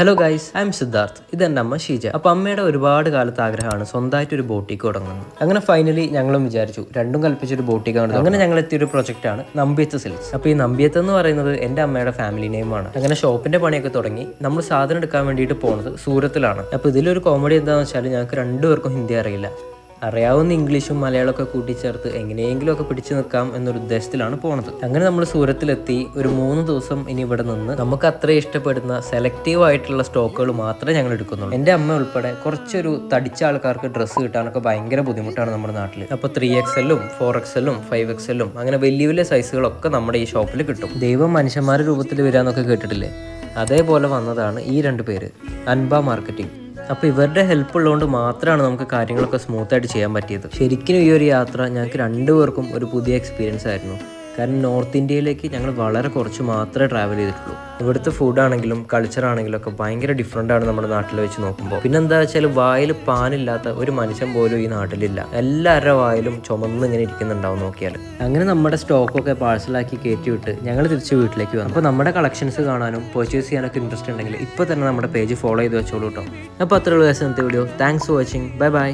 Hello guys, I M Siddharth. ഇതെൻ്റെ അമ്മ ഷീജ. അപ്പോൾ അമ്മയുടെ ഒരുപാട് കാലത്ത് ആഗ്രഹമാണ് സ്വന്തമായിട്ട് ഒരു ബോട്ടിക്ക് തുടങ്ങുന്നത്. അങ്ങനെ ഫൈനലി ഞങ്ങളും വിചാരിച്ചു രണ്ടും കൽപ്പിച്ചൊരു ബോട്ടിക്കാണ്. അങ്ങനെ ഞങ്ങൾ എത്തിയൊരു പ്രൊജക്റ്റാണ് നമ്പ്യത്ത് സിൽക്സ്. അപ്പോൾ ഈ നമ്പ്യത്ത് എന്ന് പറയുന്നത് എൻ്റെ അമ്മയുടെ ഫാമിലി നെയിമാണ്. അങ്ങനെ ഷോപ്പിന്റെ പണിയൊക്കെ തുടങ്ങി നമ്മൾ സാധനം എടുക്കാൻ വേണ്ടിയിട്ട് പോകുന്നത് സൂറത്തിലാണ്. അപ്പോൾ ഇതിലൊരു കോമഡി എന്താണെന്ന് വെച്ചാൽ ഞങ്ങൾക്ക് രണ്ടുപേർക്കും ഹിന്ദി അറിയില്ല. അറിയാവുന്ന ഇംഗ്ലീഷും മലയാളമൊക്കെ കൂട്ടിച്ചേർത്ത് എങ്ങനെയെങ്കിലും ഒക്കെ പിടിച്ചു നിൽക്കാം എന്നൊരു ഉദ്ദേശത്തിലാണ് പോണത്. അങ്ങനെ നമ്മൾ സൂരത്തിലെത്തി ഒരു 3 ദിവസം ഇനി ഇവിടെ നിന്ന് നമുക്ക് അത്ര ഇഷ്ടപ്പെടുന്ന സെലക്റ്റീവ് ആയിട്ടുള്ള സ്റ്റോക്കുകൾ മാത്രമേ ഞങ്ങൾ എടുക്കുന്നുള്ളൂ. എൻ്റെ അമ്മ ഉൾപ്പെടെ കുറച്ചൊരു തടിച്ച ആൾക്കാർക്ക് ഡ്രസ്സ് കിട്ടാനൊക്കെ ഭയങ്കര ബുദ്ധിമുട്ടാണ് നമ്മുടെ നാട്ടിൽ. അപ്പോൾ 3XL-ഉം 4XL-ഉം 5XL-ഉം അങ്ങനെ വലിയ വലിയ സൈസുകളൊക്കെ നമ്മുടെ ഈ ഷോപ്പിൽ കിട്ടും. ദൈവം മനുഷ്യന്മാരുടെ രൂപത്തിൽ വരാന്നൊക്കെ കേട്ടിട്ടില്ലേ? അതേപോലെ വന്നതാണ് ഈ 2 പേര്, അൻബ മാർക്കറ്റിംഗ്. അപ്പോൾ ഇവരുടെ ഹെൽപ്പ് ഉള്ളതുകൊണ്ട് മാത്രമാണ് നമുക്ക് കാര്യങ്ങളൊക്കെ സ്മൂത്തായിട്ട് ചെയ്യാൻ പറ്റിയത്. ശരിക്കും ഈ ഒരു യാത്ര ഞങ്ങൾക്ക് 2 പേർക്കും ഒരു പുതിയ എക്സ്പീരിയൻസ് ആയിരുന്നു. കാരണം നോർത്ത് ഇന്ത്യയിലേക്ക് ഞങ്ങൾ വളരെ കുറച്ച് മാത്രമേ ട്രാവൽ ചെയ്തിട്ടുള്ളൂ. ഇവിടുത്തെ ഫുഡാണെങ്കിലും കൾച്ചറാണെങ്കിലും ഒക്കെ ഭയങ്കര ഡിഫറെൻ്റ് ആണ് നമ്മുടെ നാട്ടിൽ വെച്ച് നോക്കുമ്പോൾ. പിന്നെന്താ വെച്ചാൽ വായിൽ പാനില്ലാത്ത ഒരു മനുഷ്യൻ പോലും ഈ നാട്ടിലില്ല. എല്ലാവരുടെ വായിലും ചുമന്ന് ഇങ്ങനെ ഇരിക്കുന്നുണ്ടാവും നോക്കിയാൽ. അങ്ങനെ നമ്മുടെ സ്റ്റോക്കൊക്കെ പാഴ്സലാക്കി കയറ്റി വിട്ട് ഞങ്ങൾ തിരിച്ച് വീട്ടിലേക്ക് വന്നു. അപ്പോൾ നമ്മുടെ കളക്ഷൻസ് കാണാനും പർച്ചേസ് ചെയ്യാനൊക്കെ ഇൻട്രസ്റ്റ് ഉണ്ടെങ്കിൽ ഇപ്പോൾ തന്നെ നമ്മുടെ പേജ് ഫോളോ ചെയ്ത് വെച്ചോളൂ കേട്ടോ. അപ്പോൾ അത്രയുള്ള ദിവസം ഇന്നത്തെ video. Thanks for watching. Bye bye.